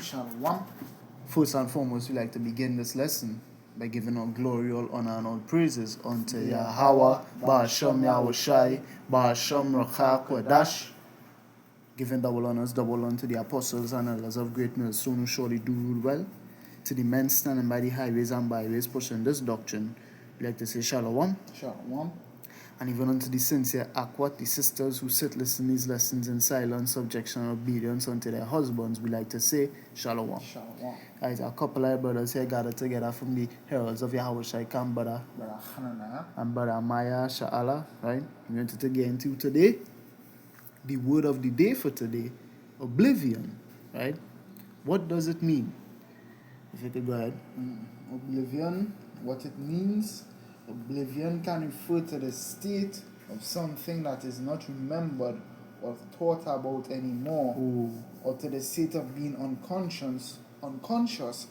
Shalom. First and foremost, we like to begin this lesson by giving all glory, all honor, and all praises unto Yahweh, Ba'ashem Yahushai, Ba'ashem Rakha Kodash. Giving double honors, double unto the apostles and elders of great millstone who surely do rule well. To the men standing by the highways and byways pushing this doctrine, we like to say Shalom. Shalom. And even unto the sincere Akwat, the sisters who sit listening these lessons in silence, subjection, and obedience unto their husbands, we like to say Shalom. Shalom. Right, a couple of brothers here gathered together from the heralds of Yahweh Shai Kam, brother Hananiah. and brother Maya Sha'ala, right? We wanted to get into today the word of the day for today, oblivion, right? What does it mean? If you could go ahead. Oblivion, what it means. Oblivion can refer to the state of something that is not remembered or thought about anymore, or to the state of being unconscious,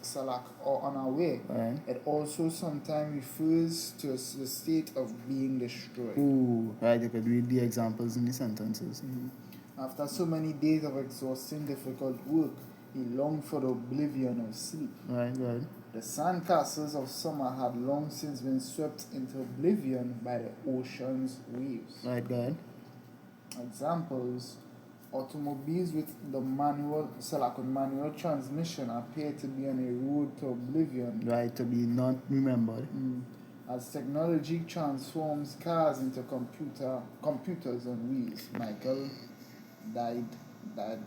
salak, or unaware. Right. It also sometimes refers to the state of being destroyed. Right, you could read the examples in the sentences. After so many days of exhausting, difficult work, he longed for the oblivion of sleep. Right. The sandcastles of summer had long since been swept into oblivion by the ocean's waves. Right, go ahead. Examples: automobiles with the manual transmission appear to be on a road to oblivion. Right, to be not remembered. As technology transforms cars into computers on wheels. Michael died the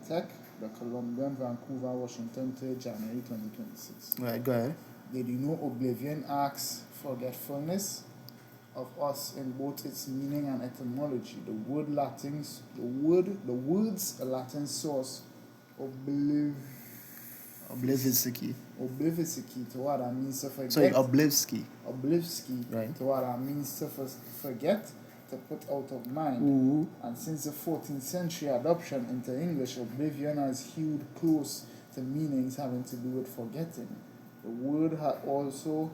tech. The Colombian, Vancouver, Washington, 3rd January 2026. Right, go ahead. Did you know oblivion asks forgetfulness of us in both its meaning and etymology? The word's Latin source Oblivisky. to what that means to forget. Sorry, oblivsky. Right. To what that means to forget, to put out of mind. And since the 14th century adoption into English, oblivion has hewed close to meanings having to do with forgetting. The word has also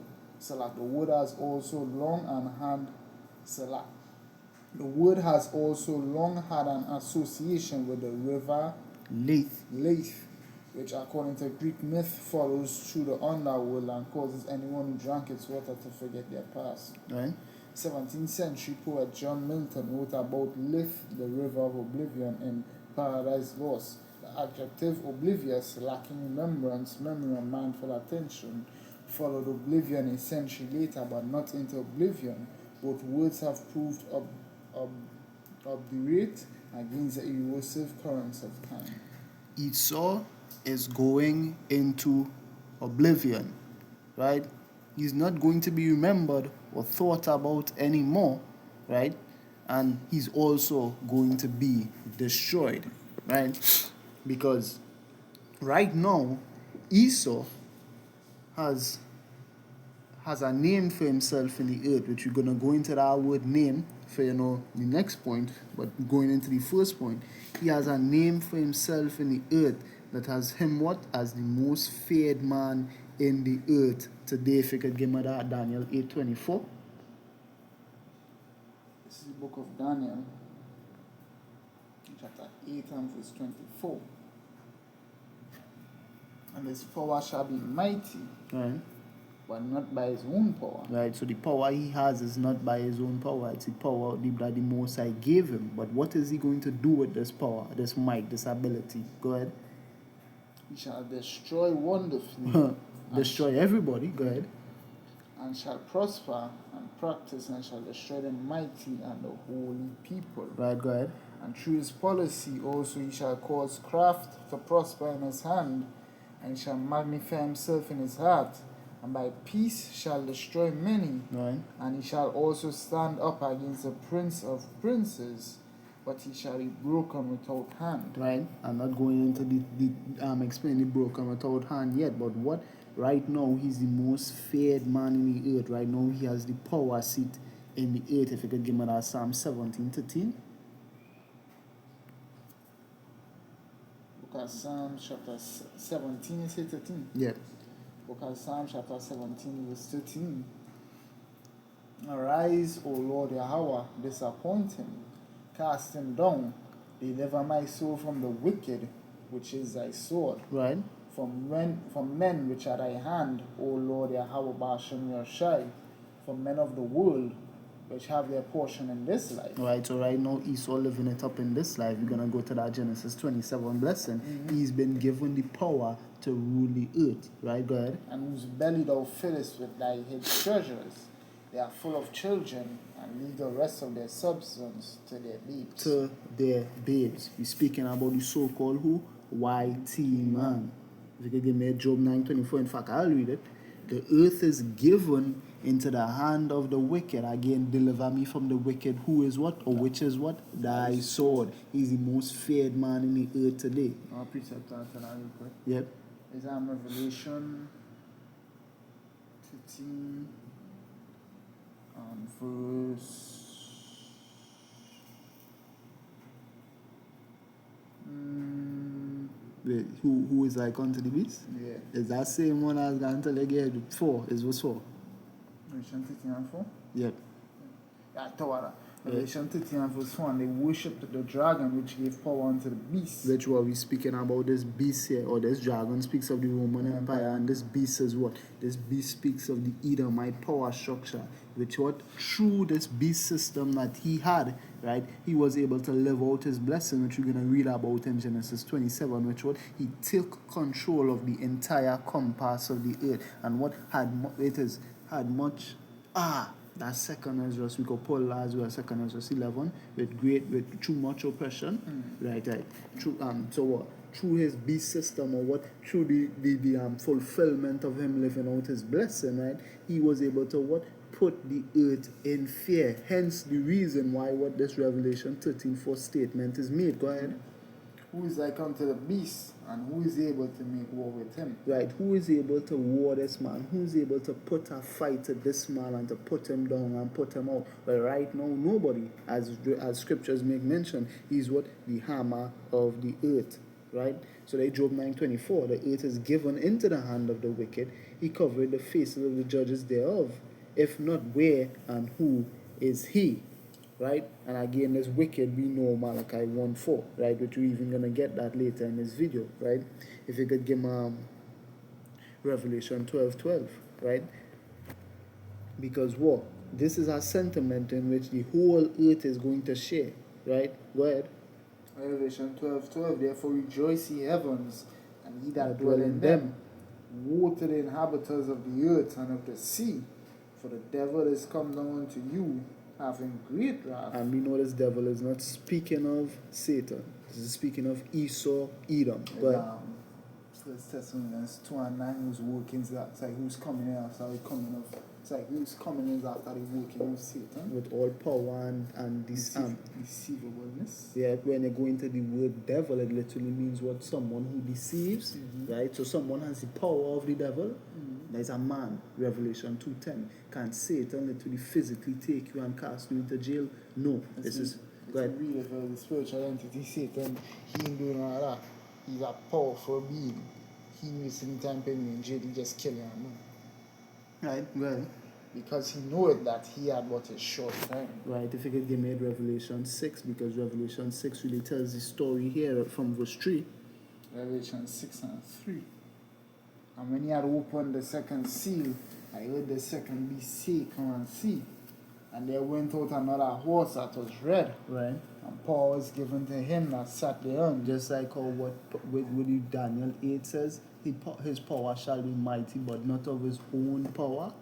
long had an association with the river Leith, which according to Greek myth follows through the underworld and causes anyone who drank its water to forget their past. Right. 17th century poet John Milton wrote about Leith, the river of oblivion, in Paradise Lost. The adjective oblivious, lacking remembrance, memory, and mindful attention, followed oblivion a century later, but not into oblivion. Both words have proved obdurate against the erosive currents of time. Esau is going into oblivion, right? He's not going to be remembered or thought about anymore, right? And he's also going to be destroyed, right? Because right now, Esau has a name for himself in the earth, which we're going to go into that word name for, the next point, but going into the first point, he has a name for himself in the earth that has him what? As the most feared man in the earth. Today, if you could give me that, Daniel 8:24. This is the book of Daniel, chapter 8 and verse 24. And his power shall be mighty, Right. but not by his own power. Right, so the power he has is not by his own power, it's the power that the Most High gave him. But what is he going to do with this power, this might, this ability? Go ahead. He shall destroy wonderfully. Destroy everybody, go ahead. And shall prosper and practice, and shall destroy the mighty and the holy people. Right, go ahead. And through his policy also he shall cause craft to prosper in his hand, and shall magnify himself in his heart, and by peace shall destroy many. Right. And he shall also stand up against the prince of princes, but he shall be broken without hand. Right. I'm not going into the explaining the broken without hand yet, but what? Right now, he's the most feared man in the earth. Right now, he has the power seat in the earth. If you could give me that Psalm 17:13. Book of Psalm chapter 17, you say 13? Yeah. Book of Psalm chapter 17, verse 13. Arise, O Lord Yahweh, disappoint him, cast him down, deliver my soul from the wicked, which is thy sword. Right. From men which are thy hand, O Lord Yahweh Bashem Yoshai, from men of the world which have their portion in this life. Right, so right now Esau living it up in this life. We're gonna go to that Genesis 27 blessing. He's been given the power to rule the earth. Right, go ahead. And whose belly thou fillest with thy hid treasures. They are full of children, and leave the rest of their substance to their babes. To their babes. We're speaking about the so-called who? YT man. If you could give me Job 9:24, in fact, I'll read it. The earth is given into the hand of the wicked. Again, deliver me from the wicked, who is what? Or which is what? Thy sword. He's the most feared man in the earth today. I'll precept answer that real quick. Yep. Is Revelation 15, verse. Who is like unto the beast? Yeah. Is that same one I was going to tell you again? 4 is what's 4? Revelation 13 and 4? Yep. Yeah, Torah. Revelation 13 and verse 1. They worshipped the dragon which gave power unto the beast. Which what we speaking about this beast here, or this dragon speaks of the Roman Empire, and this beast is what? This beast speaks of the Edomite power structure, which what? Through this beast system that he had, right, he was able to live out his blessing, which we're going to read about in Genesis 27, which what? He took control of the entire compass of the earth, and what had much, that second Ezra, we could pull as well, second Ezra 11, with too much oppression, right. So what? Through his beast system, or what? Through the fulfillment of him living out his blessing, right? He was able to what? Put the earth in fear. Hence the reason why what this Revelation 13:4 statement is made. Go ahead. Who is like unto the beast, and who is able to make war with him? Right, who is able to war this man? Who is able to put a fight to this man and to put him down and put him out? Well, right now, nobody, as scriptures make mention, he's what? The hammer of the earth, right? So that Job 9:24, the earth is given into the hand of the wicked. He covered the faces of the judges thereof. If not, where and who is he? Right? And again, this wicked, we know Malachi 1:4, right? Which we're even going to get that later in this video, right? If you could give Revelation 12:12, right? Because what? This is a sentiment in which the whole earth is going to share, right? Go ahead. Revelation 12:12. Therefore rejoice, ye heavens, and ye that dwell in them. Woe to the inhabitants of the earth and of the sea, for the devil is come down unto you, having great wrath. And we know this devil is not speaking of Satan. This is speaking of Esau, Edom. But First Thessalonians 2:9, who's working, it's like who's coming in after the coming of, it's like who's coming in after the working of Satan. with all power and deceivableness. yeah, when you go into the word devil, it literally means what? Someone who deceives, right? So someone has the power of the devil. There's a man, Revelation 2:10. Can Satan literally physically take you and cast you into jail? No. This is go ahead. Real the spiritual entity Satan, he ain't doing all that. He's a powerful being. He knows anytime putting you in jail, he just kill you and move. Right, well. Because he knew that he had what is short time. Right, if you could give me Revelation 6, because Revelation 6 really tells the story here from verse 3. Revelation 6:3. And when he had opened the second seal, I heard the second beast say, Come and see. And there went out another horse that was red. Right. And power was given to him that sat thereon. Just like how what with Daniel 8 says, his power shall be mighty, but not of his own power.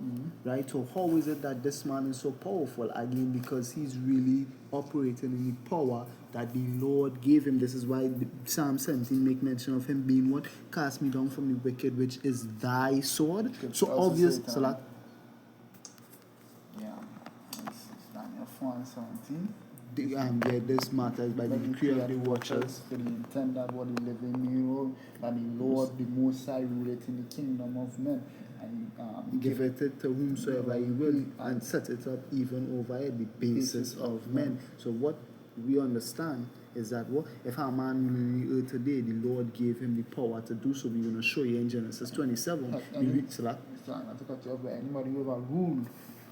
Right? So how is it that this man is so powerful? Again, because he's really operating in the power that the Lord gave him. This is why Psalm 17 make mention of him being what? Cast me down from the wicked, which is thy sword. So obvious. So like, yeah. This is Daniel 4:17. This matters by the decree of the watchers. For the intent that what he live in the world, that the Lord, the Most High, ruleth in the kingdom of men. And give it to whomsoever he will, and set it up even over the basis of men. So what we understand is that what if a man ruling the earth today, the Lord gave him the power to do so. We're going to show you in Genesis 27. We read that. anybody who ever ruled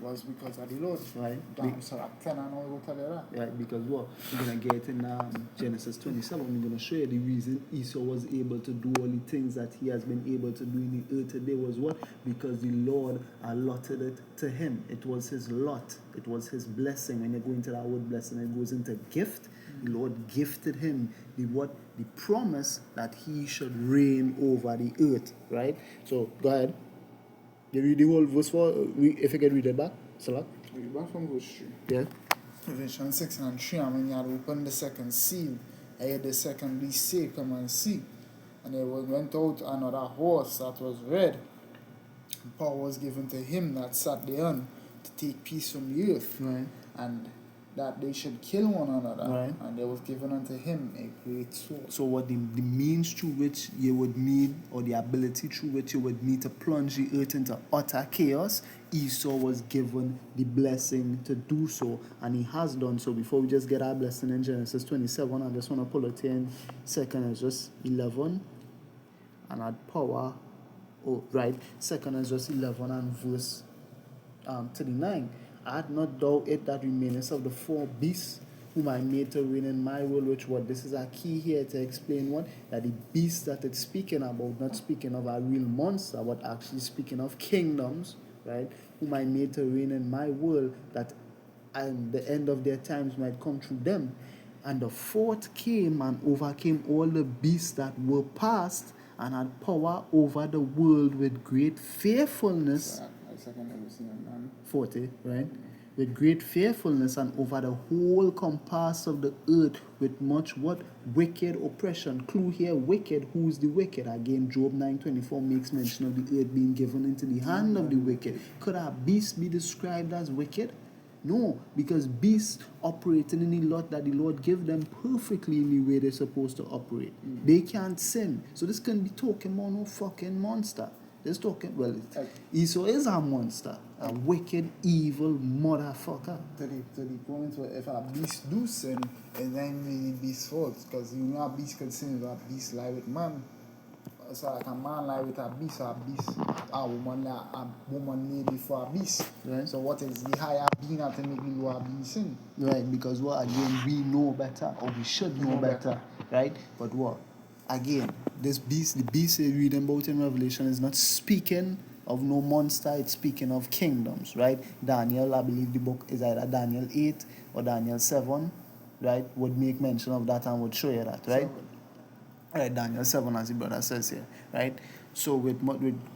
was because of the Lord. Right. Damn, so like 10 and all will tell you that. Right, because what? We're going to get in Genesis 27. We're going to show you the reason Esau was able to do all the things that he has been able to do in the earth today was what? Because the Lord allotted it to him. It was his lot. It was his blessing. When you go into that word blessing, it goes into gift. The Lord gifted him the what? The promise that he should reign over the earth. Right? So, go ahead. You read the whole verse if you can read it back. Salah. Read back from verse 3. Yeah. Revelation 6 and 3, and when you had opened the second seal, I heard the second beast say, Come and see. And there went out another horse that was red. And power was given to him that sat thereon to take peace from the earth. Right. And that they should kill one another. Right. And there was given unto him a great sword. So what the means through which you would need, or the ability through which you would need to plunge the earth into utter chaos, Esau was given the blessing to do so, and he has done so. Before we just get our blessing in Genesis 27, I just want to pull it in 2nd Ezra 11 and add power. Oh, right. 2nd Ezra 11 and verse 39. Art not thou it that remainest of the four beasts whom I made to reign in my world, which what? This is a key here to explain what? That the beast that it's speaking about, not speaking of a real monster, but actually speaking of kingdoms, right? Whom I made to reign in my world, that and the end of their times might come through them. And the fourth came and overcame all the beasts that were past, and had power over the world with great fearfulness. 40, right? With great fearfulness, and over the whole compass of the earth with much what? Wicked oppression. Clue here, wicked. Who's the wicked? Again, Job 9:24 makes mention of the earth being given into the hand of the wicked. Could a beast be described as wicked? No, because beasts operating in the lot that the Lord gave them perfectly in the way they're supposed to operate. They can't sin. So this can be talking about no fucking monster. This talking, well, Esau is a monster. A wicked, evil motherfucker. To the point where if a beast do sin, it ain't really beast's fault. Because you know a beast could sin if a beast lie with man. So like a man lie with a woman lay before a beast. Right. So what is the higher being that to make the lower being sin? Right, because what, again, we know better, or we should know better, right? But what? Again, this beast, the beast we read about in Revelation is not speaking of no monster, it's speaking of kingdoms, right? Daniel, I believe the book is either Daniel 8 or Daniel 7, right? Would make mention of that and would show you that, right? Right, Daniel 7, as the brother says here, right? So with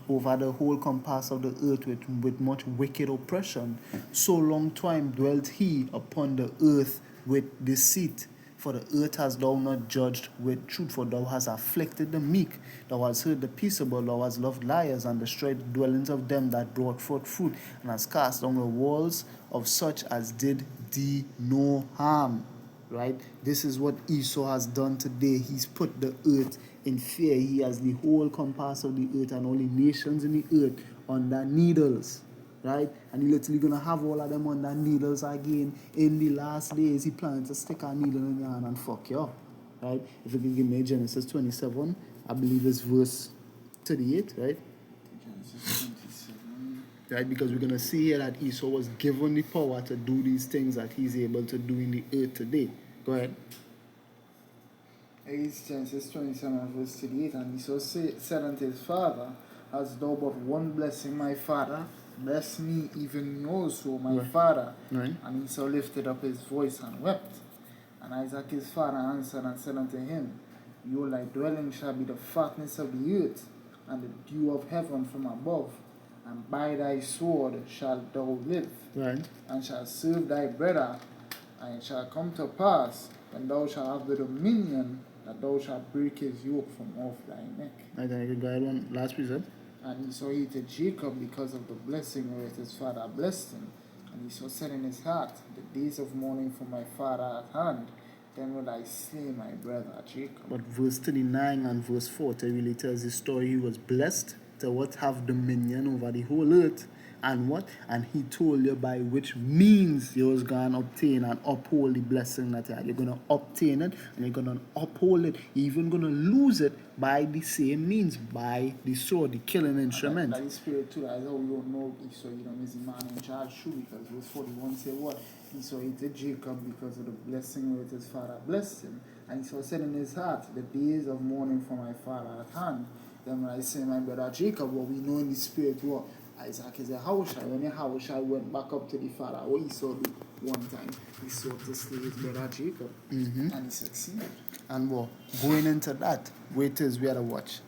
over the whole compass of the earth with much wicked oppression, so long time dwelt he upon the earth with deceit. For the earth hast thou not judged with truth, for thou hast afflicted the meek, thou hast heard the peaceable, thou hast loved liars, and destroyed the dwellings of them that brought forth fruit, and hast cast down the walls of such as did thee no harm. Right? This is what Esau has done today. He's put the earth in fear. He has the whole compass of the earth and all the nations in the earth under needles. Right? And he's literally going to have all of them under needles again in the last days. He plans to stick a needle in your hand and fuck you up. Right? If you can give me Genesis 27, I believe it's verse 38, right? Genesis 27. Right, because we're going to see here that Esau was given the power to do these things that he's able to do in the earth today. Go ahead. It's Genesis 27 verse 38. And Esau said unto his father, Hast thou but one blessing, my father? Bless me, even me also, my father. Right. And Esau lifted up his voice and wept. And Isaac his father answered and said unto him, Behold, thy dwelling shall be the fatness of the earth, and the dew of heaven from above. And by thy sword shalt thou live, Right. and shalt serve thy brother. And it shall come to pass, when thou shalt have the dominion, that thou shalt break his yoke from off thy neck. Right, then you can go ahead one last precept. And Esau hated Jacob because of the blessing wherewith his father blessed him. And Esau said in his heart, The days of mourning for my father at hand, then will I slay my brother Jacob. But verse 39 and verse 40 really tells the story. He was blessed to what? Have dominion over the whole earth. And what? And he told you by which means you was going to obtain and uphold the blessing that you had. You're going to obtain it and you're going to uphold it. You're even going to lose it by the same means, by the sword, the killing instrument. That is spirit too. That's how we don't know Esau, is the man in charge true, because verse 41 say what? Esau hated Jacob because of the blessing with his father blessed him. And Esau said in his heart, the days of mourning for my father at hand. Then when I say my brother Jacob, what we know in the spirit what? Isaac is a Haushai. When a Haushai went back up to the father, what Esau did one time, he sought to slay his brother Jacob. And he succeeded. And what? Going into that, wait is we had to watch.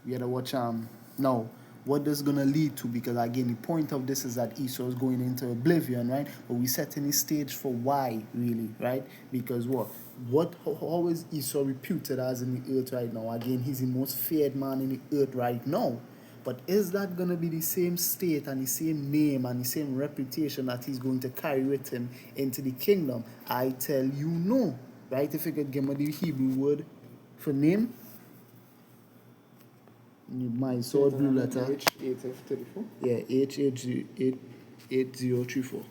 We had to watch now what this is gonna lead to, because again the point of this is that Esau is going into oblivion, right? But we setting the stage for why really, right? Because how is Esau reputed as in the earth right now? Again, he's the most feared man in the earth right now. But is that going to be the same state and the same name and the same reputation that he's going to carry with him into the kingdom? I tell you no, right? If you could give me the Hebrew word for name. My sword blue letter. H8F34? Yeah, H8034.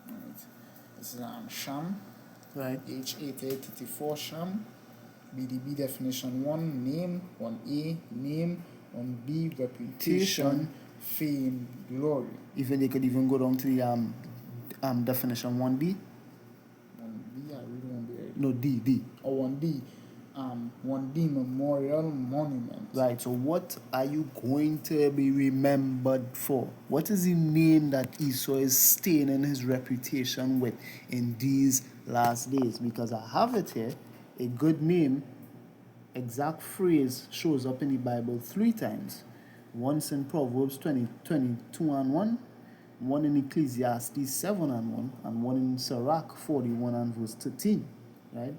Right. This is Sham. Right. H8834 Sham. BDB definition 1, name, 1A, name, 1B, reputation, fame, glory. Even they could even go down to the definition 1D. 1B, I really won't be right. No, D. Or 1D. 1D, memorial, monument. Right, so what are you going to be remembered for? What is the name that Esau is staining his reputation with in these last days? Because I have it here, a good name, exact phrase shows up in the Bible 3 times. Once in Proverbs 22 and 1, one in Ecclesiastes 7 and 1, and one in Sirach 41 and verse 13, right?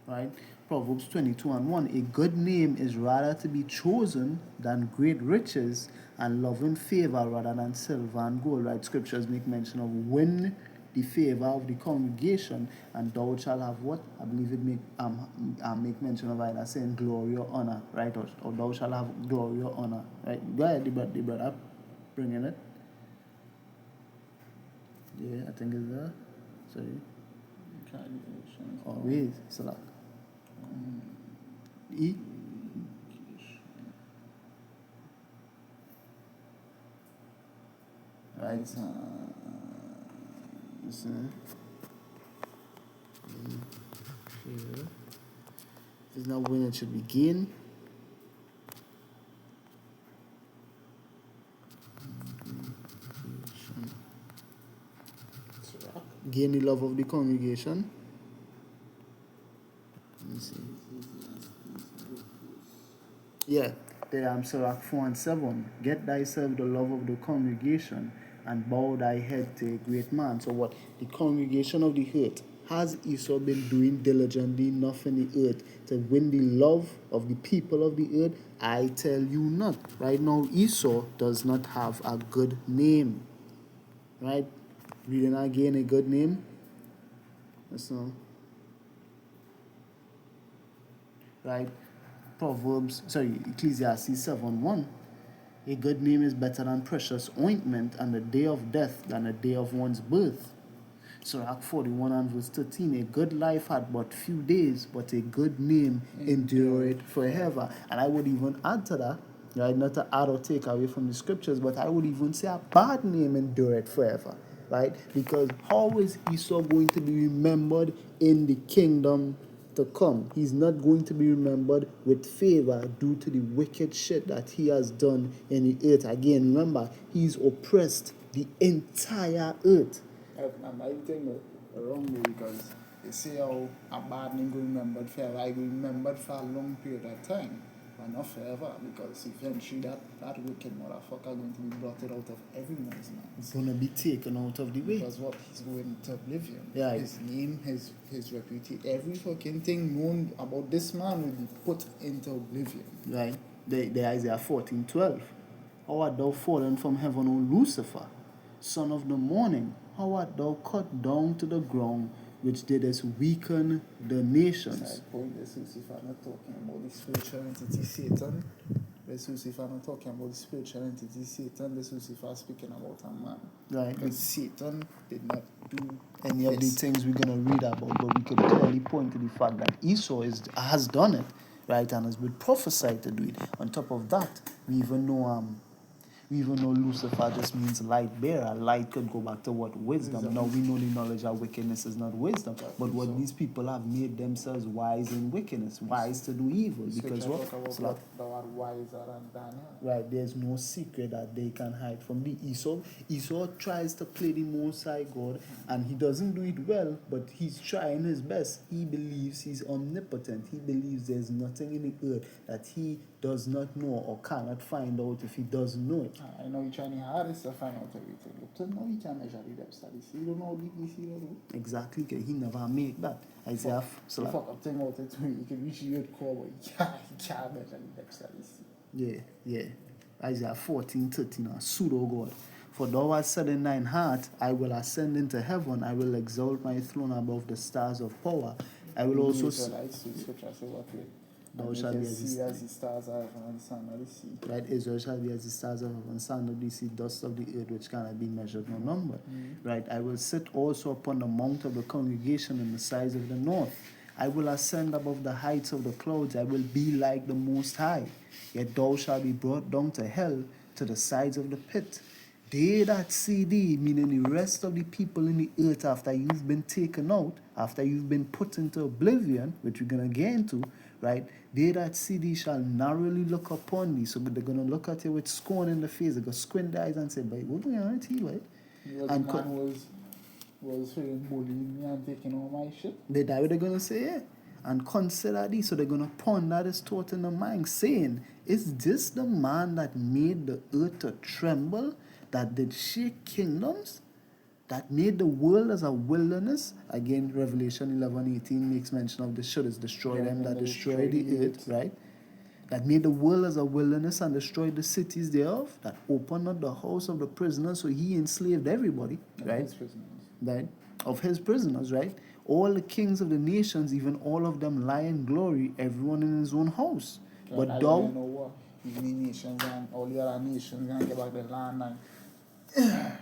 Right? Proverbs 22 and 1. A good name is rather to be chosen than great riches, and love and favor rather than silver and gold. Right? Scriptures make mention of win the favor of the congregation, and thou shalt have what? I believe it make mention of either saying glory or honor, right? Or thou shalt have glory or honor. Right? Go ahead, the brother. Bring in it. Yeah, I think it's there. Sorry. Oh, wait, Salah. E. Right. Listen. If it's not when it should begin. Gain the love of the congregation. Let me see. Yeah, there Sirach 4 and 7. Get thyself the love of the congregation and bow thy head to a great man. So what? The congregation of the earth. Has Esau been doing diligently enough in the earth to win the love of the people of the earth? I tell you not. Right now, Esau does not have a good name. Right? Reading again, a good name. That's all. Right? Ecclesiastes 7:1. A good name is better than precious ointment, and the day of death than the day of one's birth. Sirach 41 and verse 13. A good life had but few days, but a good name endureth forever. And I would even add to that, right, not to add or take away from the scriptures, but I would even say a bad name endureth forever. Right? Because how is Esau going to be remembered in the kingdom to come? He's not going to be remembered with favor due to the wicked shit that he has done in the earth. Again, remember, he's oppressed the entire earth. I think the wrong way, because they say how a bad name go remembered forever. I go remembered for a long period of time, but not forever, because eventually that wicked motherfucker going to be blotted out of everyone's mind. It's going to be taken out of the way. Because what? He's going to oblivion. Yeah. His name, his reputation, every fucking thing known about this man will be put into oblivion. Right. The Isaiah 14:12. How art thou fallen from heaven, O Lucifer, son of the morning? How art thou cut down to the ground, which did is weaken the nations. Side point, this Lucifer not talking about the spiritual entity Satan. This Lucifer not talking about the spiritual entity Satan. This Lucifer speaking about a man. Right. Because Satan did not do Any of the things we're going to read about, but we could clearly point to the fact that Esau has done it, right, and has been prophesied to do it. On top of that, we even know Lucifer just means light bearer. Light could go back to what? Wisdom. Now we know the knowledge of wickedness is not wisdom, but what these people have made themselves wise in wickedness, wise to do evil. Because what? Wiser than Daniel. Right, there's no secret that they can hide from the Esau tries to play the Most High God, and he doesn't do it well, but he's trying his best. He believes he's omnipotent. He believes there's nothing in the earth that he does not know or cannot find out if he doesn't know it. I know you're trying hardest to find out everything. Look, no, you can't measure the depth studies. You don't know how deep you see that. Exactly, he never make that. Isaiah, so fuck up thing about it too. You can reach your core, but you can't measure the depth studies. Yeah. Isaiah 14:13, a pseudo God. For thou hast said in thine heart, I will ascend into heaven, I will exalt my throne above the stars of power. I will also thou shalt be as the stars of heaven and sun of the sea. Right, Israel shall be as the stars of heaven, sand of the sea, dust of the earth, which cannot be measured nor numbered. Right, I will sit also upon the mount of the congregation in the sides of the north. I will ascend above the heights of the clouds. I will be like the Most High. Yet thou shalt be brought down to hell, to the sides of the pit. They that see thee, meaning the rest of the people in the earth, after you've been taken out, after you've been put into oblivion, which we're going to get into, right? They that see thee shall narrowly look upon thee. So they're going to look at you with scorn in the face. They're going to squint their eyes and say, "But what do you want to tell you, right?" And man was bullying me and taking all my shit. That's what they're going to say, yeah. And consider these. So they're going to ponder this thought in the mind, saying, is this the man that made the earth to tremble, that did shake kingdoms, that made the world as a wilderness? Again, Revelation 11:18 makes mention of this. Should is destroy them that destroy the earth, right? That made the world as a wilderness and destroyed the cities thereof, that opened up the house of the prisoners, so he enslaved everybody, right? Right? Of his prisoners, right? All the kings of the nations, even all of them lie in glory, everyone in his own house. But thou, know what? Even the nations and all the other nations gonna get back the land and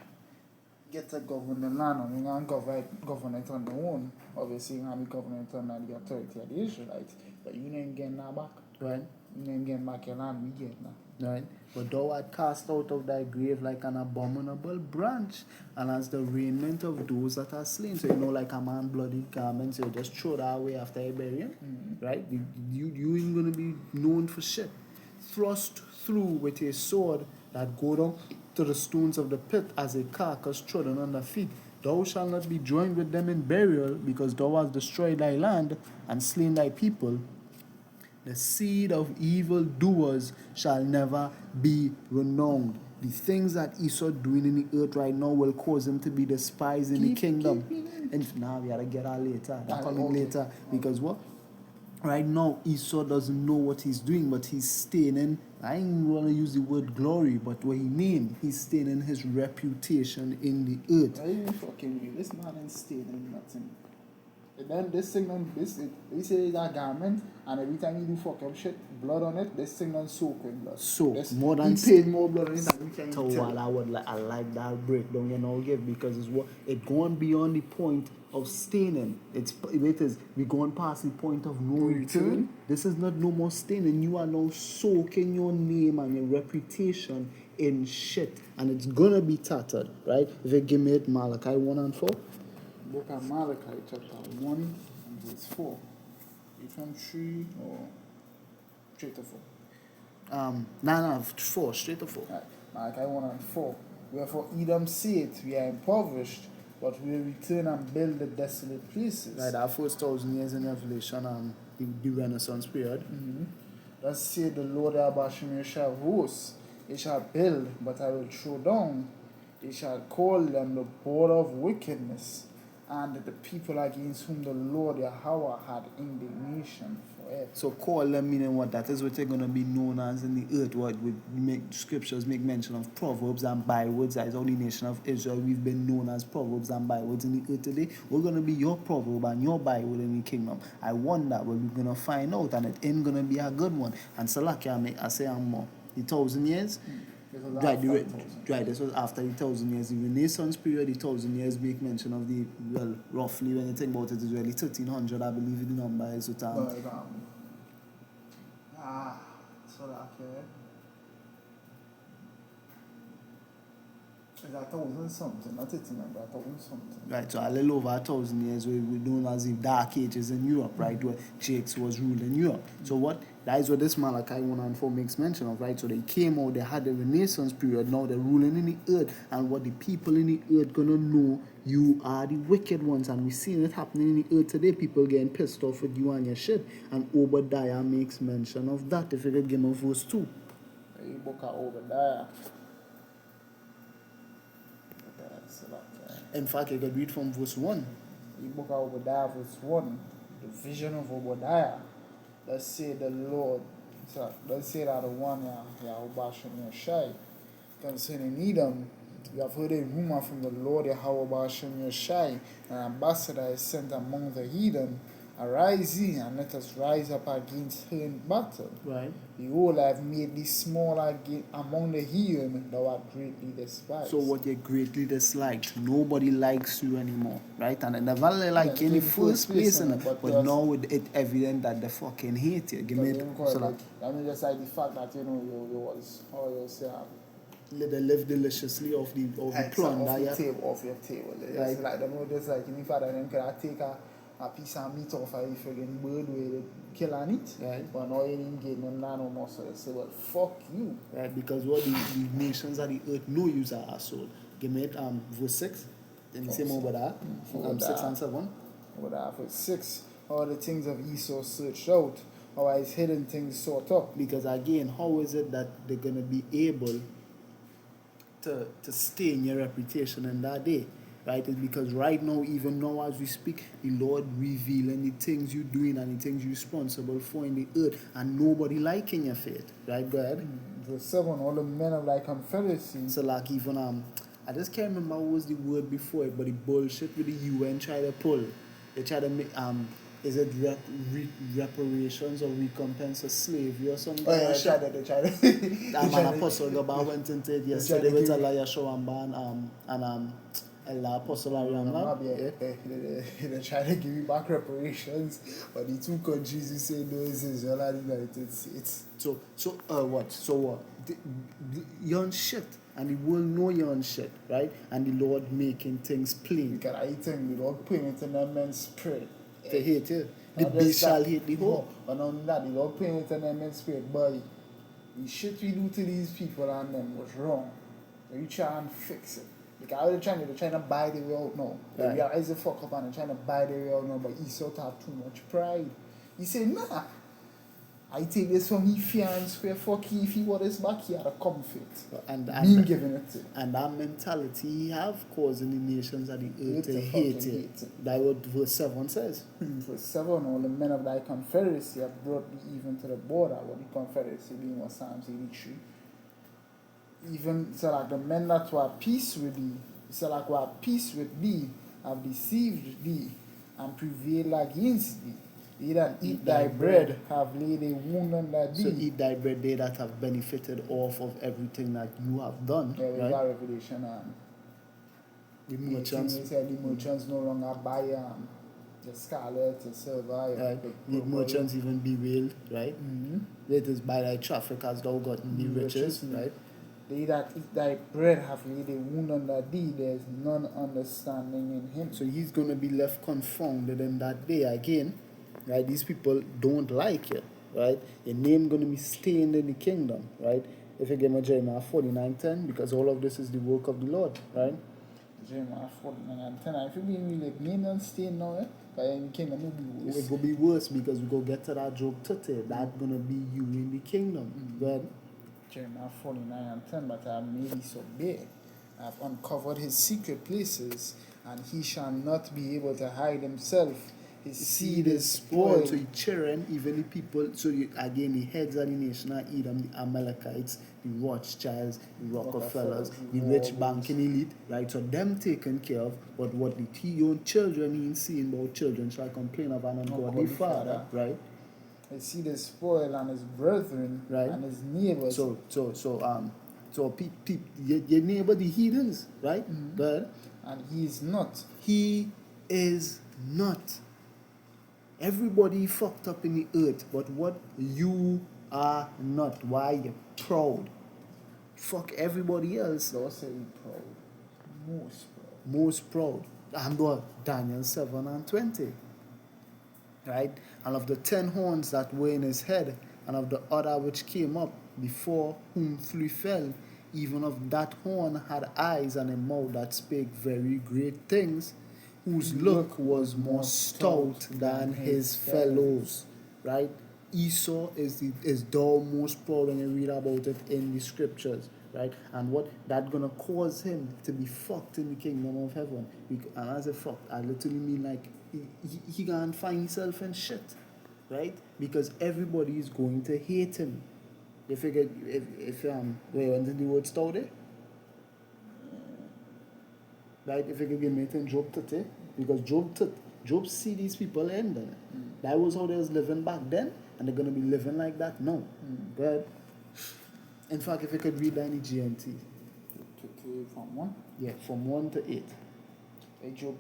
get to govern the land, and we're gonna govern it on their own. Obviously, you're gonna be governing it under the authority of the Israelites, but you ain't getting that back. Right? You ain't getting back your land, we get that. Right? But thou art cast out of thy grave like an abominable branch, and as the raiment of those that are slain. So, like a man bloody garments, you just throw that away after you bury him, right? You ain't going to be known for shit. Thrust through with a sword that go down to the stones of the pit as a carcass trodden under feet. Thou shalt not be joined with them in burial, because thou hast destroyed thy land and slain thy people. The seed of evil doers shall never be renowned. The things that Esau doing in the earth right now will cause him to be despised in the kingdom. And now we gotta get that later. That coming later. Because what? Right now Esau doesn't know what he's doing, but he's staining. I ain't gonna use the word glory, but what he mean, he's staining his reputation in the earth. Are you fucking me? This man ain't staining nothing. And then this thing on this, they say it's a garment, and every time you do fuck up shit, blood on it, this thing on soak with blood. So this, more than he paid more blood on it than we can tell. I like that breakdown you know give, because it's what it going beyond the point of staining. We're going past the point of no return. This is not no more staining. You are now soaking your name and your reputation in shit, and it's gonna be tattered, right? If you give me it, Malachi 1:4. Book of Malachi chapter 1 and verse 4. You from 3 or straight to 4? 4, straight to 4. Right. Malachi 1:4. Wherefore Edom saith, we are impoverished, but we will return and build the desolate places. Right, our first 1,000 years in Revelation and the Renaissance period. Thus saith the Lord Abashim shall host, they shall build, but I will throw down. They shall call them the border of wickedness, and the people against whom the Lord Yahweh had indignation forever. So call them meaning what? That is what they're going to be known as in the earth. What we make scriptures make mention of proverbs and bywords. That is how the nation of Israel we've been known as proverbs and bywords in the earth today. We're going to be your proverb and your byword in the kingdom. I wonder what we're going to find out, and it ain't going to be a good one. And Salaki, I say I'm more. The 1,000 years. Right, this was after the 1,000 years. The Renaissance period, the 1,000 years make mention of the, well, roughly when you think about it, is really 1,300, I believe the number is with So that it's 1,000 something, not 1,800, 1,000 something. Right, so a little over 1,000 years, we known as the Dark Ages in Europe, right, where Jakes was ruling Europe. So what, that is what this Malachi 1 and 4 makes mention of, right? So they came out, they had the Renaissance period, now they're ruling in the earth, and what the people in the earth gonna know, you are the wicked ones, and we're seeing it happening in the earth today, people getting pissed off with you and your shit, and Obadiah makes mention of that, if you could give me verse 2. The book of Obadiah. In fact, you could read from verse 1. The book of Obadiah, verse 1, the vision of Obadiah. Let's say the Lord, let's say that the one Yahweh Shem Yoshai concerning Edom. You have heard a rumor from the Lord Yahweh Shem Yoshai, an ambassador is sent among the heathen. Arise ye, and let us rise up against her in battle. Right. Behold, I have made thee small among the heathen, thou art greatly despised. So what you greatly disliked, nobody likes you anymore, right? And they never like you in the first place, but now it's evident that they fucking hate you. Give me I mean, just like the fact that you was how you say they live deliciously off the plunder, off your table. Right. It's like just like in fact that them could take a piece of meat off a friggin' bird where they kill and eat. Right. But now you didn't get no more, so they say, well, fuck you. Right, because what the nations of the earth know you as an asshole. Give me verse 6. Then you say more about that. 6 and 7. Over that, verse 6. All the things of Esau searched out, how his hidden things sought up. Because again, how is it that they're going to be able to stain your reputation in that day? Right? It's because right now, even now as we speak, the Lord revealing the things you're doing and the things you're responsible for in the earth, and nobody liking your faith. Right? Go ahead. Verse 7, all the men of thy confederacy. So like even I just can't remember what was the word before it, but the bullshit with the UN try to pull. They try to make is it reparations or recompense of slavery or something? Oh yeah, they tried to. That man Apostle Gaba went into it yesterday with Yeshua and Ella Apostle Ariam. They try to give you back reparations, but the two countries you say no is Israel and the United States. So what? So what? You're on shit, and the world know you're on shit, right? And the Lord making things plain. Because I think the Lord putting it in that man's spirit. They hate you. The beast shall hate the whole. But not only that, the Lord putting it in that man's spirit, boy. The shit we do to these people and them was wrong. You try and fix it. Because they're trying to buy the way out now. They realize the fuck up and they're trying to buy the way out now, but Esau have too much pride. He said, nah, I take this from his fiance, fuck if he want this back here, the comfort. And giving it to. And that mentality he have causing the nations of the earth to hate it. That's what verse 7 says. Verse 7, all the men of thy confederacy have brought thee even to the border, what the confederacy being was Psalms 83. Even so like the men that were at peace with thee, so like were at peace with thee, have deceived thee and prevailed against thee. They that eat thy bread have laid a wound on thy thee. So eat thy bread, they that have benefited off of everything that you have done. Yeah, we right? got Revelation the merchants. The merchants no longer buy the scarlet, the silver. Right. The merchants even bewailed, right? Mm-hmm. It is by thy traffic hast thou gotten the riches, right? They that eat thy bread have laid a wound on thy thee, there is none understanding in him. So he's going to be left confounded in that day again, right? These people don't like you, right? Your name going to be stained in the kingdom, right? If you give me Jeremiah 49:10, because all of this is the work of the Lord, right? Jeremiah 49:10. If you being really name and stained now, but in the kingdom will be worse. It will be worse because we go get to that joke today. That's going to be you in the kingdom, right? Jeremiah 49:10, but I have made thee so big. I have uncovered his secret places and he shall not be able to hide himself. His Seed is spoiled. So the children, even the people, so again, the heads of the nation are Edom, the Amalekites, the Rothschilds, the Rockefellers, the rich banking elite, right? So them taken care of, but what the own children ain't seeing about children shall complain of an ungodly father, right? His seed is spoiled, and his brethren, right, and his neighbors. So your neighbor, the heathens, right? Mm-hmm. But and he is not. He is not. Everybody fucked up in the earth, but what you are not. Why you proud? Fuck everybody else. Don't say proud. Most proud. Most proud. And what? Daniel 7:20. Right? And of the 10 horns that were in his head, and of the other which came up before whom three fell, even of that horn had eyes and a mouth that spake very great things, whose look was more stout than his fellows. Right? Esau is the most proud when you read about it in the scriptures. Right? And what that gonna cause him to be fucked in the kingdom of heaven. And as a fucked, I literally mean like he can't find himself in shit. Right? Because everybody is going to hate him. You figure if wait, when did the word started? Right? If you could give me it in Job 30, because Job see these people ending. That was how they was living back then, and they're gonna be living like that now. Good. In fact, if you could read that in GNT. From 1? Yeah, from 1 to 8. Job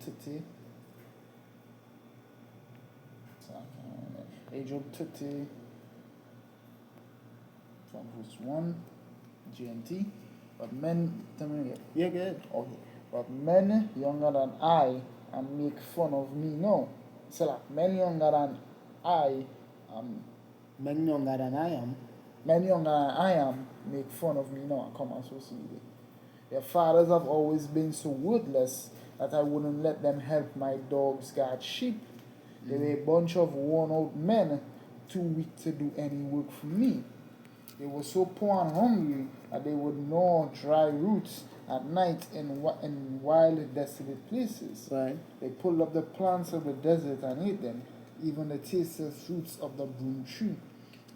30. Job 30 from verse 1, GNT. But men, yeah, good. Okay. But men younger than I and make fun of me. No. So like men younger than I men younger than I am. Men younger than I am make fun of me now and come and associate it. Their fathers have always been so worthless that I wouldn't let them help my dogs guard sheep. They were a bunch of worn-out men, too weak to do any work for me. They were so poor and hungry that they would gnaw dry roots at night in wild, desolate places. Right. They pulled up the plants of the desert and ate them, even the tasteless roots of the broom tree.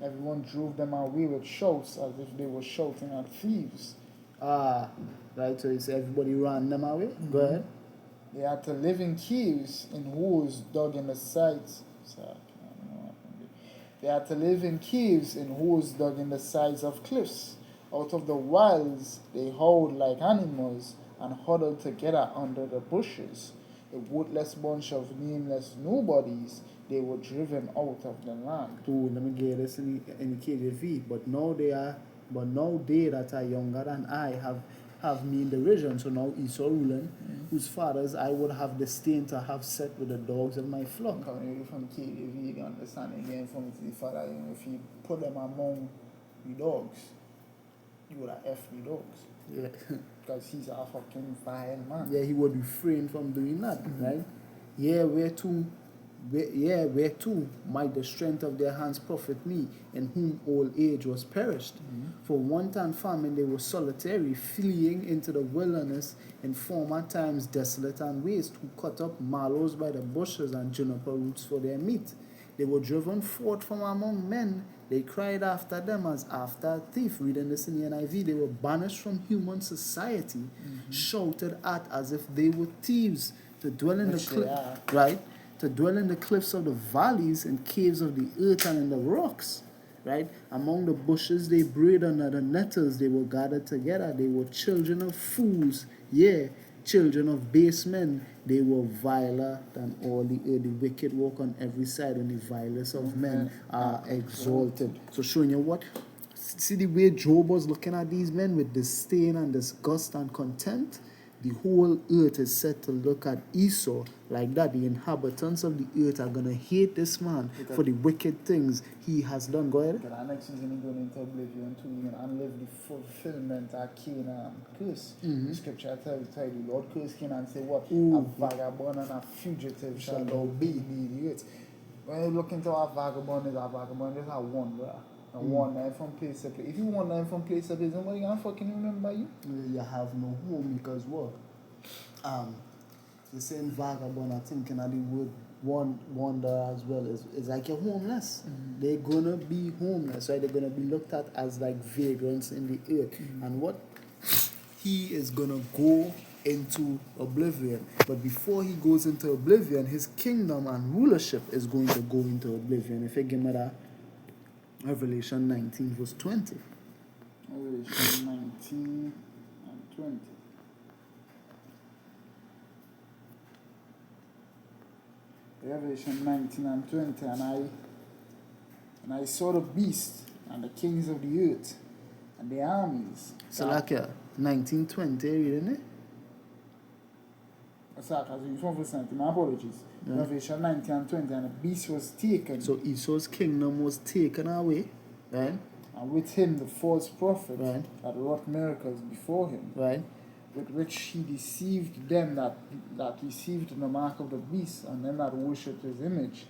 Everyone drove them away with shouts as if they were shouting at thieves. Right, so it's everybody ran them away? Go ahead. They had to live in caves in holes dug in the sides. They had to live in caves in holes dug in the sides of cliffs. Out of the wilds, they howled like animals and huddled together under the bushes. A worthless bunch of nameless nobodies, they were driven out of the land. Let me get this in the KJV. But now they that are younger than I have me in derision. So now Esau ruling, whose fathers I would have disdained to have set with the dogs of my flock. Coming from KJV, you can understand again from the father, if you put them among the dogs, you would have F the dogs. Yeah. Because he's a fucking vile man. Yeah, he would refrain from doing that, right? Yeah, where too might the strength of their hands profit me, in whom old age was perished. For want and famine they were solitary, fleeing into the wilderness, in former times desolate and waste, who cut up mallows by the bushes and juniper roots for their meat. They were driven forth from among men. They cried after them as after a thief. Reading this in the NIV, they were banished from human society, shouted at as if they were thieves, to dwell in the to dwell in the cliffs of the valleys and caves of the earth and in the rocks. Right? Among the bushes they brayed under the nettles, they were gathered together. They were children of fools, children of base men. They were viler than all the earth. The wicked walk on every side, and the vilest of men are exalted. So showing you what? See the way Job was looking at these men with disdain and disgust and contempt? The whole earth is set to look at Esau like that. The inhabitants of the earth are going to hate this man for the wicked things he has done. Go ahead. Because our next season going into oblivion too, you can live the fulfillment of Canaan curse. The scripture tells you, the Lord curse Canaan and say what? A vagabond and a fugitive shall thou be the earth. When you look into a vagabond, is a vagabond just a wanderer. and wandering from place to place. If you wandering from place to place, nobody gonna fucking remember you. You have no home because what? The same vagabond, I think, and the word wander as well is like you're homeless. They're gonna be homeless, right? They're gonna be looked at as like vagrants in the earth. And what? He is gonna go into oblivion. But before he goes into oblivion, his kingdom and rulership is going to go into oblivion. If you give me that, Revelation 19 verse 20. Revelation 19 and 20. Revelation 19 and 20, and I saw the beast and the kings of the earth and the armies. So like 1920, reading it? Sorry, because you from verse 19, my apologies. Revelation 19 and 20, and the beast was taken. So Esau's kingdom was taken away, right? And with him the false prophet Right. that wrought miracles before him, Right? with which he deceived them that received the mark of the beast and them that worshipped his image.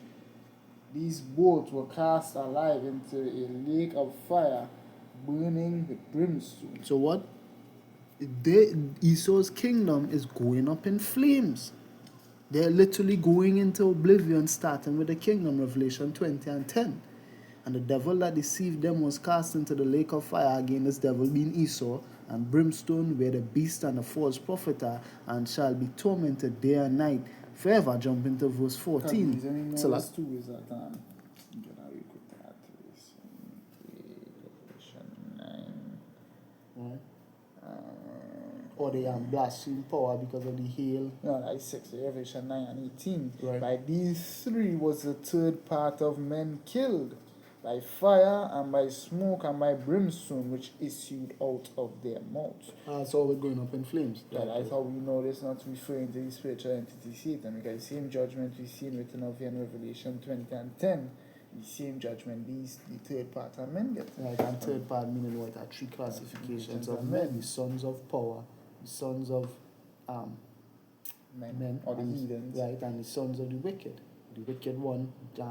These both were cast alive into a lake of fire, burning with brimstone. So what? Esau's kingdom is going up in flames. They're literally going into oblivion, starting with the kingdom, Revelation 20 and 10. And the devil that deceived them was cast into the lake of fire. Again, this devil being Esau, and brimstone, where the beast and the false prophet are, and shall be tormented day and night forever. Jump into verse 14. So verse 2 is that get a real quick that Revelation 9. Right? Or they blaspheme power because of the hail. No, that's 6, Revelation 9 and 18. Right. By these three was the third part of men killed, by fire and by smoke and by brimstone, which issued out of their mouths. That's all going up in flames. Yeah, that's how we know this not referring to the spiritual entity Satan, because the same judgment we see written of here in Revelation 20 and 10, the same judgment the third part of men get. Right, and third part meaning what? Are three classifications of men: the sons of power, the sons of men or the and, heathens. right, and the sons of the wicked. The wicked one, the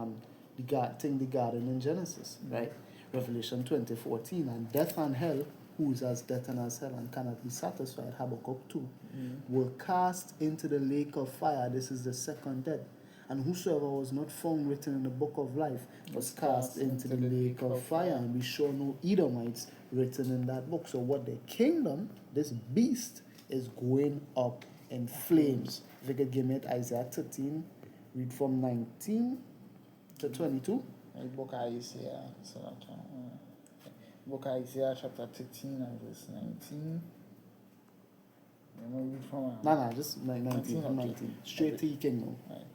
garden in Genesis, right? Revelation 20:14, and death and hell, who is as death and as hell and cannot be satisfied, Habakkuk 2, were cast into the lake of fire. This is the second death. And whosoever was not found written in the book of life was cast into the lake of fire. And we sure know Edomites written in that book. So what the kingdom, this beast, is going up in flames. If you could give me it, Isaiah 13, read from 19 to 22. Book of Isaiah, so book of Isaiah chapter 13 and verse 19. Read from No, just 19 from 19. Okay. Straight to your kingdom. Right.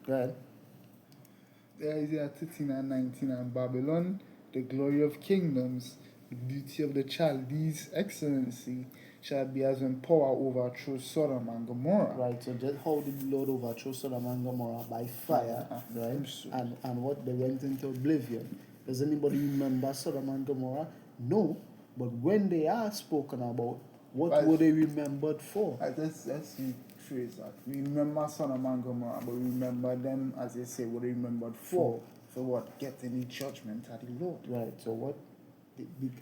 Right. Isaiah 13 and 19, and Babylon, the glory of kingdoms, the beauty of the Chaldees' excellency, shall be as when power overthrew Sodom and Gomorrah. Right, so just how did the Lord overthrow Sodom and Gomorrah? By fire, right? And what? They went into oblivion. Does anybody remember Sodom and Gomorrah? No, but when they are spoken about, what were they remembered for? Let's rephrase that. We remember Sodom and Gomorrah, but we remember them, as they say, what they remembered for. For what? Getting the judgment at the Lord. Right, so what?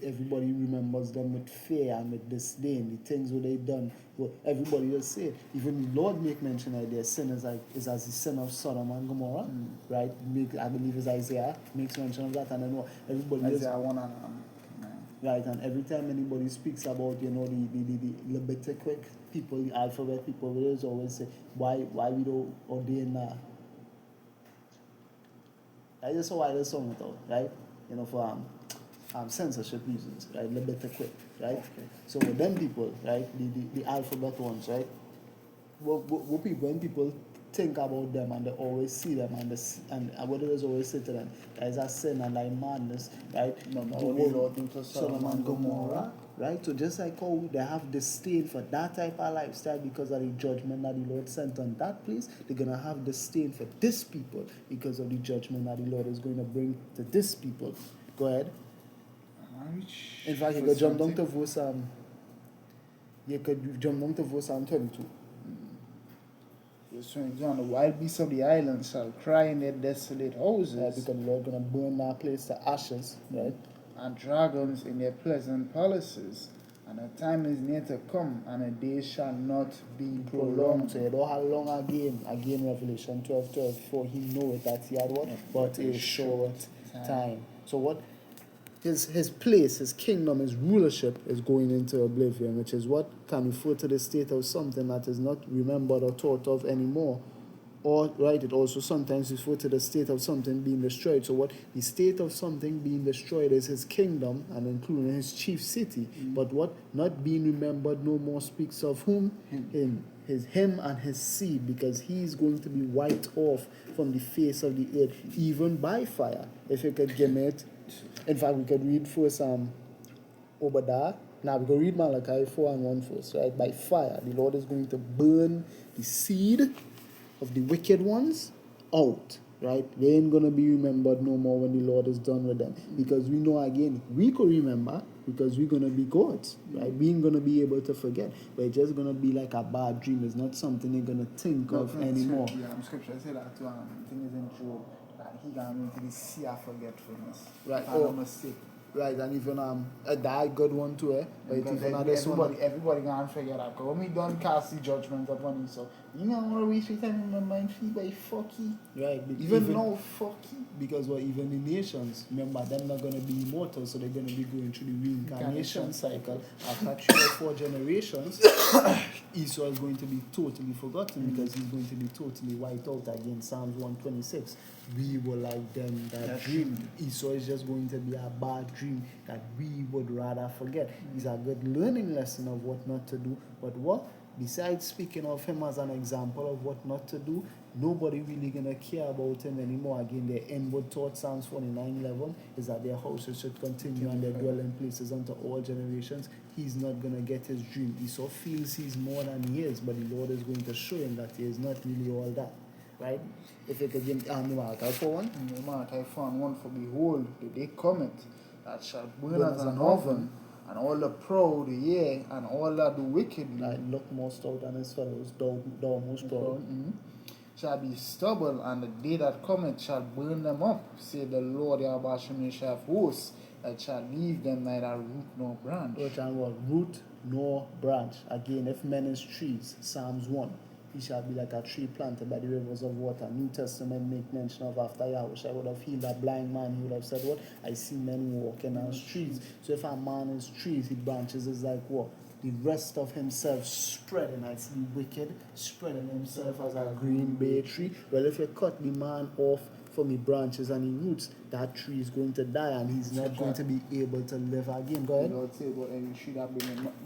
Everybody remembers them with fear and with disdain, the things that they done. Well, everybody will say it. Even the Lord make mention that their sin is as the sin of Sodom and Gomorrah, right? I believe it's Isaiah makes mention of that, and then what? Everybody Isaiah 1 and 9. Right, and every time anybody speaks about, the Levitic people, the alphabet people, they always say, why we don't ordain that? That's just why they song it out, right? For censorship reasons, right? Levitic, right? Okay. So with them people, right, the alphabet ones, right? When people think about them and they always see them and what they always say to them, that is a sin and like madness, right? Sodom and Gomorrah, right? So just like how they have disdain for that type of lifestyle because of the judgment that the Lord sent on that place, they're gonna have disdain for this people because of the judgment that the Lord is going to bring to this people. Go ahead. In fact, you could jump down to verse 22. Verse 21, the wild beasts of the island shall cry in their desolate houses, because the Lord gonna burn that place to ashes, right? and dragons in their pleasant palaces. And a time is near to come, and a day shall not be prolonged. So you don't have long again Revelation 12:12, for he knoweth that he had what? But a short time. So what? His place, his kingdom, his rulership is going into oblivion, which is what can refer to the state of something that is not remembered or thought of anymore. Or, right, it also sometimes refers to the state of something being destroyed. So what the state of something being destroyed is his kingdom and including his chief city. But what not being remembered no more speaks of whom? Him and his seed, because he's going to be wiped off from the face of the earth, even by fire. If you could give me it. In fact, we could read first Obadiah. Now we can read Malachi 4:1 first, right? By fire, the Lord is going to burn the seed of the wicked ones out, right? They ain't gonna be remembered no more when the Lord is done with them. Because we know again, we could remember because we're gonna be gods, right? We ain't gonna be able to forget. But it's just gonna be like a bad dream. It's not something you're gonna think of anymore. Yeah, scripture say that too. Thing is in Job that he can into the sea of forgetfulness. Right. Oh, mistake. Right, and even a die good one too, eh? But it even had everybody gonna figure that. Cause when we done cast the judgment upon you, so you know what we should remember and feel by fucky. Right. Even now, fucky. Because what even the nations, remember, them not gonna be immortal, so they're gonna be going through the reincarnation cycle. After 3 or 4 generations, Esau is going to be totally forgotten because he's going to be totally wiped out again. Psalms 126. We were like them that dreamed. Esau is just going to be a bad dream that we would rather forget. It's a good learning lesson of what not to do. But what? Besides speaking of him as an example of what not to do, nobody really gonna care about him anymore. Again, their inward thought, Psalms 49:11, is that their houses should continue and their dwelling places unto all generations. He's not gonna get his dream. Esau feels he's more than he is, but the Lord is going to show him that he is not really all that. Right? If you could give Malachi 4:1. Malachi 4:1, for behold, the day cometh that shall burn as an oven, and all the proud, yea, and all that do wickedly, like look more stout than his fellows, thou most proud. Shall be stubble, and the day that cometh shall burn them up, say the Lord Yahweh of hosts, that shall leave them neither root nor branch. Which and what? Root nor branch. Again, if men is trees, Psalms 1. He shall be like a tree planted by the rivers of water. New Testament make mention of after Yahweh. I would have healed that blind man. He would have said, what? I see men walking as trees. So if a man is trees, his branches is like what? The rest of himself spreading. I see the wicked spreading himself as a green bay tree. Well, if you cut the man off from the branches and the roots, that tree is going to die and he's not going to be able to live again. Go ahead. The Lord say about any tree that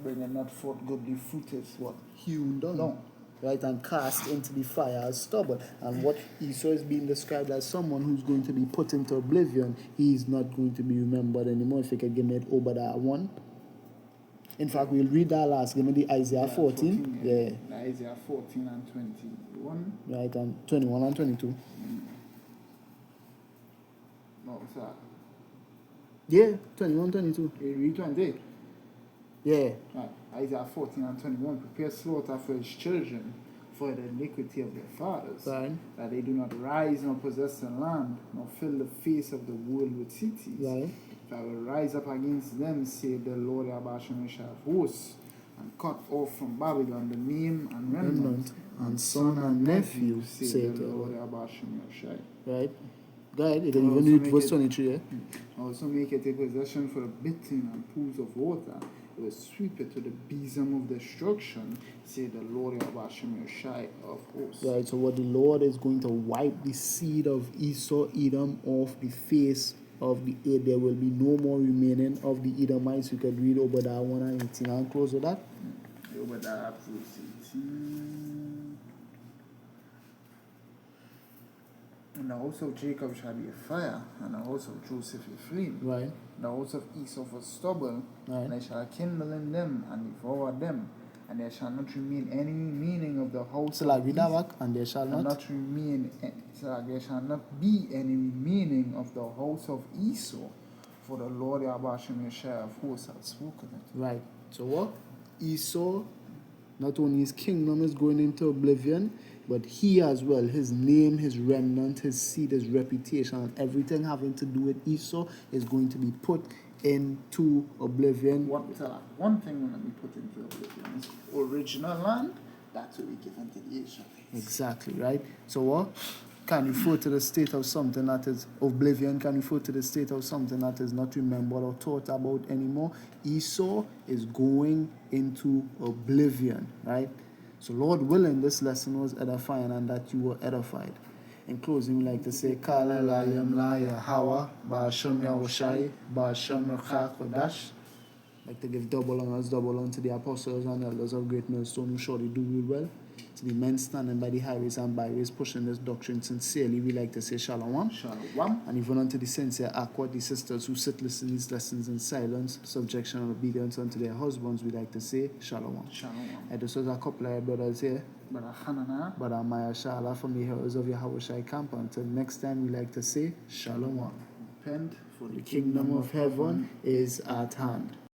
bringing not forth goodly fruit is what? Hewn down. No. Right, and cast into the fire as stubble. And what Esau is being described as someone who's going to be put into oblivion. He is not going to be remembered anymore. If you could give me it Obadiah 1. In fact, we'll read that last. Give me the Isaiah 14. Yeah. Isaiah 14 and 21. Right, and 21 and 22. No, what's that? Yeah, 21, 22. You read 28. Yeah. Right. Isaiah 14 and 21, prepare slaughter for his children, for the iniquity of their fathers, Right. that they do not rise nor possess the land, nor fill the face of the world with cities. Right. If I will rise up against them, say the Lord Yahweh of hosts, and cut off from Babylon the name and remnant, and son and nephew, say the Lord Yahweh. Right. Go ahead, you can even read verse 23. Yeah? Also make it a possession for the bittern and pools of water. It will sweep it to the bosom of destruction, say the Lord Yahweh of hosts. Right, so what the Lord is going to wipe the seed of Esau, Edom, off the face of the earth. There will be no more remaining of the Edomites. You could read Obadiah 1 and 18 and close with that. Obadiah 18. And the house of Jacob shall be a fire, and the house of Joseph a flame. Right. The house of Esau for stubble, Right. and I shall kindle in them and devour them, and there shall not remain any remaining of the house So like of read that back, and there shall not. remain. So like there shall not be any remaining of the house of Esau, for the Lord Yahweh of hosts hath spoken it. Right. So what? Esau Not only his kingdom is going into oblivion, but he as well, his name, his remnant, his seed, his reputation, and everything having to do with Esau is going to be put into oblivion. One thing when we put into oblivion is original land, that's what we give unto the Israelites. Exactly, right? So what? Can refer to the state of something that is oblivion, can refer to the state of something that is not remembered or thought about anymore. Esau is going into oblivion, right? So Lord willing, this lesson was edifying and that you were edified. In closing, we like to say, Kala Layam Laya Hawa, Ba'asham Yahushai, Ba'asham Rachak Kodash. Like to give double honors, double unto the apostles and elders of Great Millstone who surely do real well. To the men standing by the highways and byways pushing this doctrine sincerely, we like to say Shalom. Shalom. And even unto the sincere Aqua, the sisters who sit listening to these lessons in silence, subjection and obedience unto their husbands, we like to say Shalom. Shalom. And this was a couple of brothers here. Brother Hanana. Brother Maya Shala from the Heroes of Yahushai camp. Until next time, we like to say Shalom. Repent, for The kingdom of heaven is at hand.